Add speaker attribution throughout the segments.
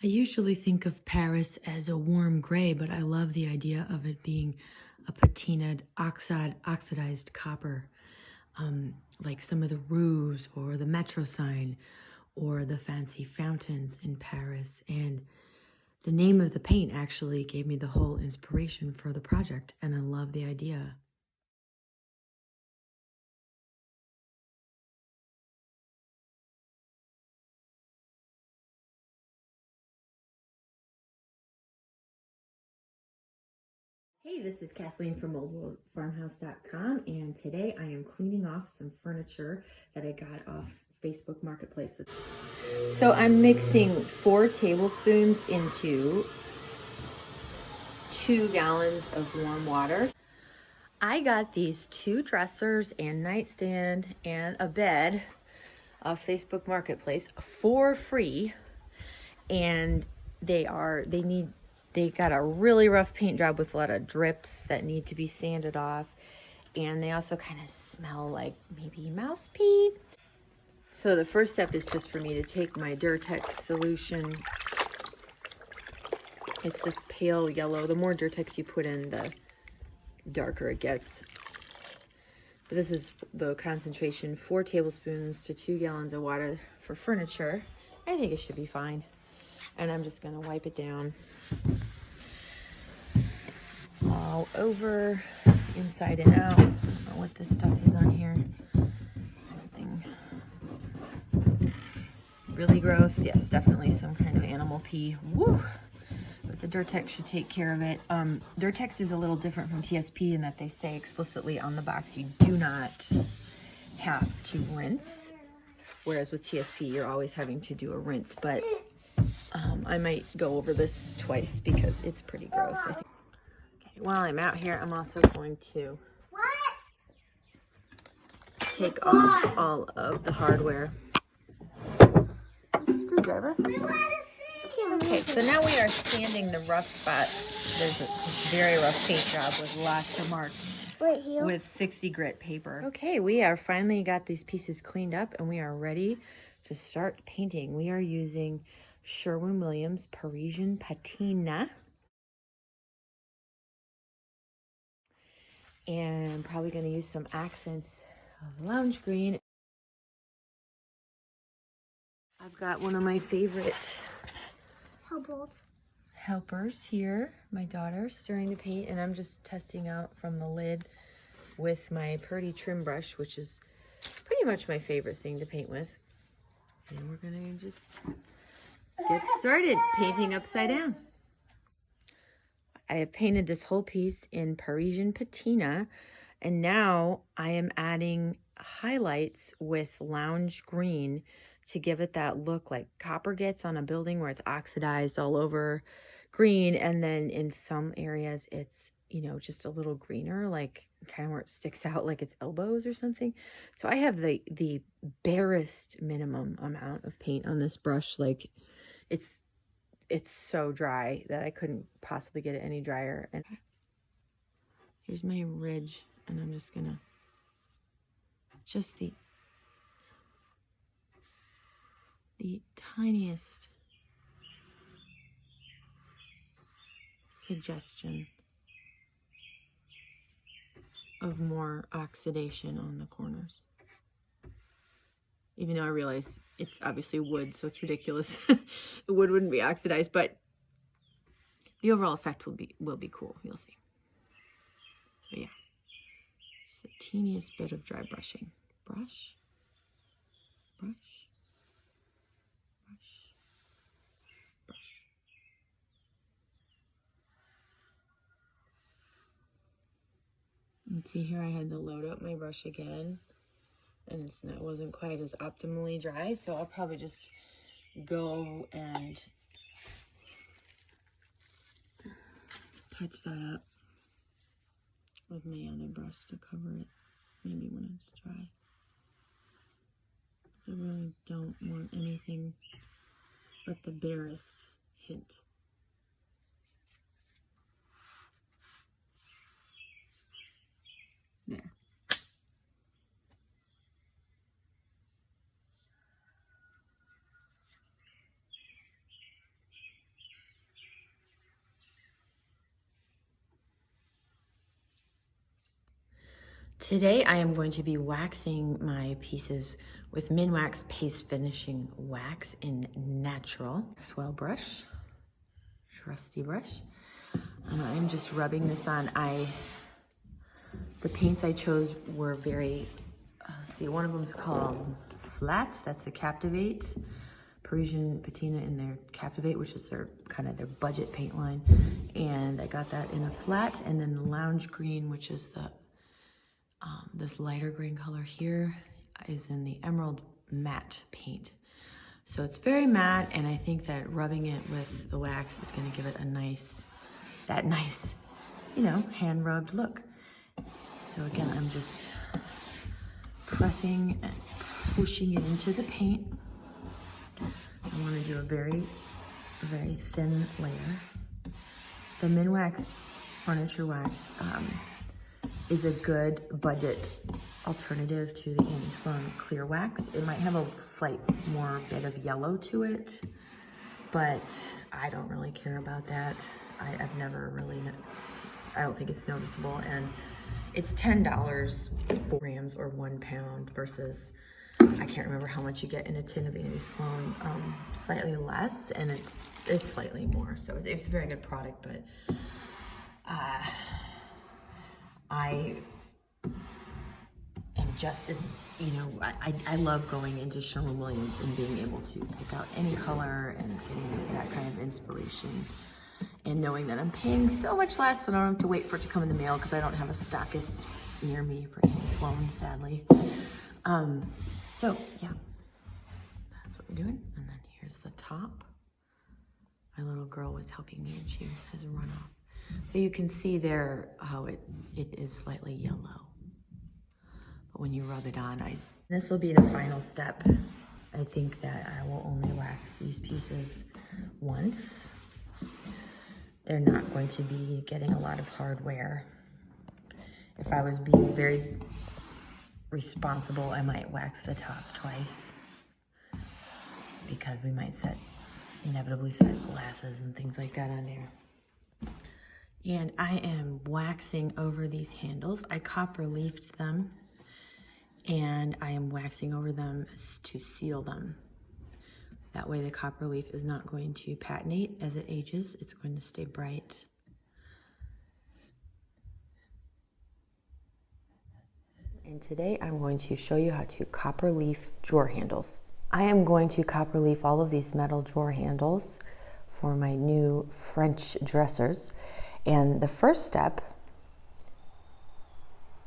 Speaker 1: I usually think of Paris as a warm gray, but I love the idea of it being a patinaed oxidized copper, like some of the roofs or the metro sign or the fancy fountains in Paris. And the name of the paint actually gave me the whole inspiration for the project, and I love the idea. Hey, this is Kathleen from mobilefarmhouse.com, and today I am cleaning off some furniture that I got off Facebook Marketplace. So I'm mixing 4 tablespoons into 2 gallons of warm water. I got these 2 dressers and nightstand and a bed off Facebook Marketplace for free, and they got a really rough paint job with a lot of drips that need to be sanded off, and they also kind of smell like maybe mouse pee. So the first step is just for me to take my Durtex solution. It's this pale yellow. The more Durtex you put in, the darker it gets. But this is the concentration, 4 tablespoons to 2 gallons of water for furniture. I think it should be fine. And I'm just gonna wipe it down all over, inside and out. I don't know what this stuff is on here. Something really gross. Yes, definitely some kind of animal pee. Woo! But the Durtex should take care of it. Durtex is a little different from TSP in that they say explicitly on the box you do not have to rinse. Whereas with TSP, you're always having to do a rinse. But I might go over this twice because it's pretty gross, I think. Okay, while I'm out here, I'm also going to take off all of the hardware. Screwdriver. Okay, so now we are sanding the rough spots. There's a very rough paint job with lots of marks with 60 grit paper. Okay, we are finally got these pieces cleaned up and we are ready to start painting. We are using Sherwin-Williams Parisian Patina. And probably going to use some accents of lounge green. I've got one of my favorite helpers here, my daughter stirring the paint, and I'm just testing out from the lid with my Purdy trim brush, which is pretty much my favorite thing to paint with. And we're gonna just get started painting upside down. I have painted this whole piece in Parisian Patina, and now I am adding highlights with lounge green to give it that look like copper gets on a building where it's oxidized all over green, and then in some areas it's, you know, just a little greener, like kind of where it sticks out like its elbows or something. So I have the barest minimum amount of paint on this brush. Like it's so dry that I couldn't possibly get it any drier. And here's my ridge, and I'm just gonna just the tiniest suggestion of more oxidation on the corners. Even though I realize it's obviously wood, so it's ridiculous. The wood wouldn't be oxidized, but the overall effect will be cool. You'll see. So yeah, just the teeniest bit of dry brushing. Brush, brush, brush, brush. And see here, I had to load up my brush again, and it wasn't quite as optimally dry, so I'll probably just go and touch that up with my other brush to cover it, maybe when it's dry. So I really don't want anything but the barest hint. There. Today I am going to be waxing my pieces with Minwax Paste Finishing Wax in Natural. Swell brush, trusty brush. And I'm just rubbing this on. The paints I chose were very, let's see, one of them is called Flat. That's the Captivate. Parisian Patina in their Captivate, which is their kind of their budget paint line. And I got that in a flat. And then the Lounge Green, which is the this lighter green color here, is in the Emerald Matte paint. So it's very matte, and I think that rubbing it with the wax is going to give it a nice, you know, hand rubbed look. So again, I'm just pressing and pushing it into the paint. I want to do a very, very thin layer. The Minwax furniture wax is a good budget alternative to the Annie Sloan clear wax. It might have a slight more bit of yellow to it, but I don't really care about that. I've never really, I don't think it's noticeable, and it's $10 4 grams or 1 pound versus, I can't remember how much you get in a tin of Annie Sloan, slightly less, and it's slightly more. So it's a very good product, but I am just as, you know, I love going into Sherwin-Williams and being able to pick out any color and getting that kind of inspiration, and knowing that I'm paying so much less that I don't have to wait for it to come in the mail because I don't have a stockist near me for Annie Sloan, sadly. So yeah, that's what we're doing. And then here's the top. My little girl was helping me and she has run off. So you can see there how it is slightly yellow. But when you rub it on, this will be the final step. I think that I will only wax these pieces once. They're not going to be getting a lot of hard wear. If I was being very responsible, I might wax the top twice because we might inevitably set glasses and things like that on there. And I am waxing over these handles. I copper leafed them, and I am waxing over them to seal them. That way the copper leaf is not going to patinate as it ages. It's going to stay bright. And today I'm going to show you how to copper leaf drawer handles. I am going to copper leaf all of these metal drawer handles for my new French dressers. And the first step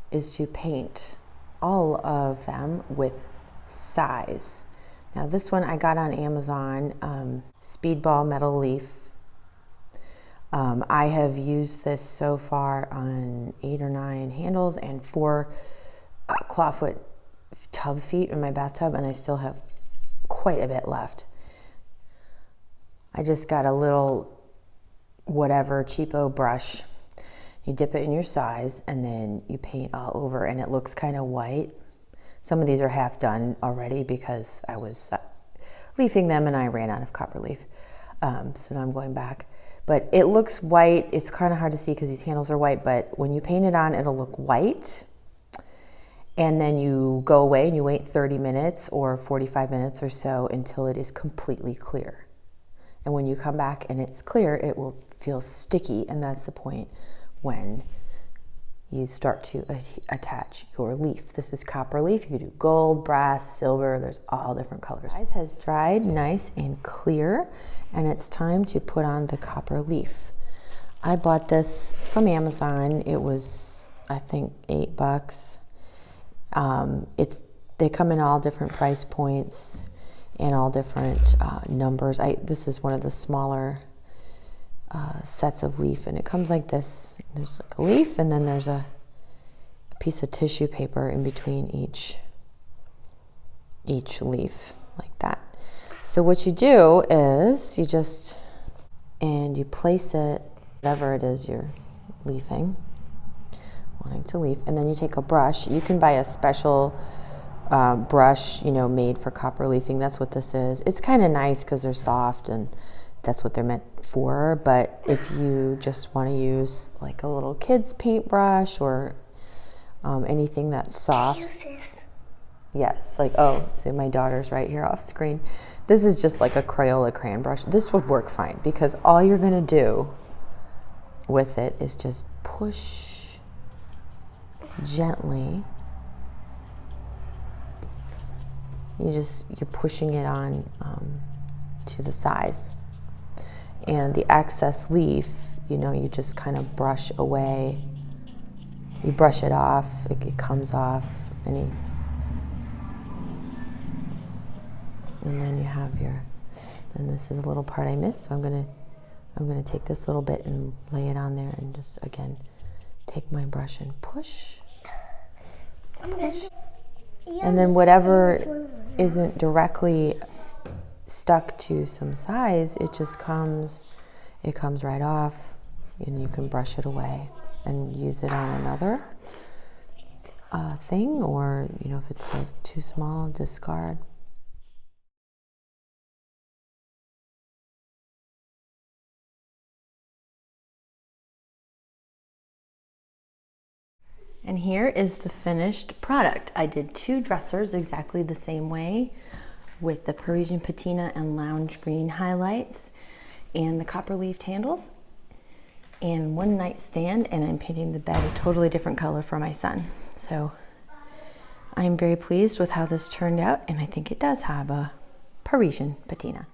Speaker 1: is to paint all of them with Size. Now this one I got on Amazon, Speedball Metal Leaf. I have used this so far on 8 or 9 handles and 4 clawfoot tub feet in my bathtub, and I still have quite a bit left. I just got a little whatever cheapo brush. You dip it in your Size and then you paint all over, and it looks kind of white. Some of these are half done already because I was leafing them and I ran out of copper leaf. So now I'm going back. But it looks white. It's kind of hard to see because these handles are white, but when you paint it on, it'll look white. And then you go away and you wait 30 minutes or 45 minutes or so until it is completely clear. And when you come back and it's clear, it will feel sticky, and that's the point when you start to attach your leaf. This is copper leaf. You can do gold, brass, silver. There's all different colors. Size has dried nice and clear, and it's time to put on the copper leaf. I bought this from Amazon. It was, I think, $8. They come in all different price points and all different numbers. This is one of the smaller sets of leaf, and it comes like this. There's like a leaf, and then there's a piece of tissue paper in between each leaf, like that. So what you do is you place it, whatever it is you're leafing, wanting to leaf, and then you take a brush. You can buy a special brush, made for copper leafing. That's what this is. It's kind of nice because they're soft and that's what they're meant for. But if you just want to use like a little kid's paintbrush or anything that's soft.
Speaker 2: Use this.
Speaker 1: Yes, like, oh, see, my daughter's right here off screen. This is just like a Crayola crayon brush. This would work fine because all you're gonna do with it is just push gently. You're pushing it on to the size. And the excess leaf, you know, you just kind of brush away. You brush it off, it comes off, and then you have and this is a little part I missed, so I'm gonna take this little bit and lay it on there and just, again, take my brush and push. And then whatever isn't directly stuck to some size, it just comes right off, and you can brush it away and use it on another thing, or, you know, if it's too small, discard. And here is the finished product. I did 2 dressers exactly the same way with the Parisian Patina and Lounge Green highlights and the copper leafed handles, and 1 nightstand, and I'm painting the bed a totally different color for my son. So I'm very pleased with how this turned out, and I think it does have a Parisian patina.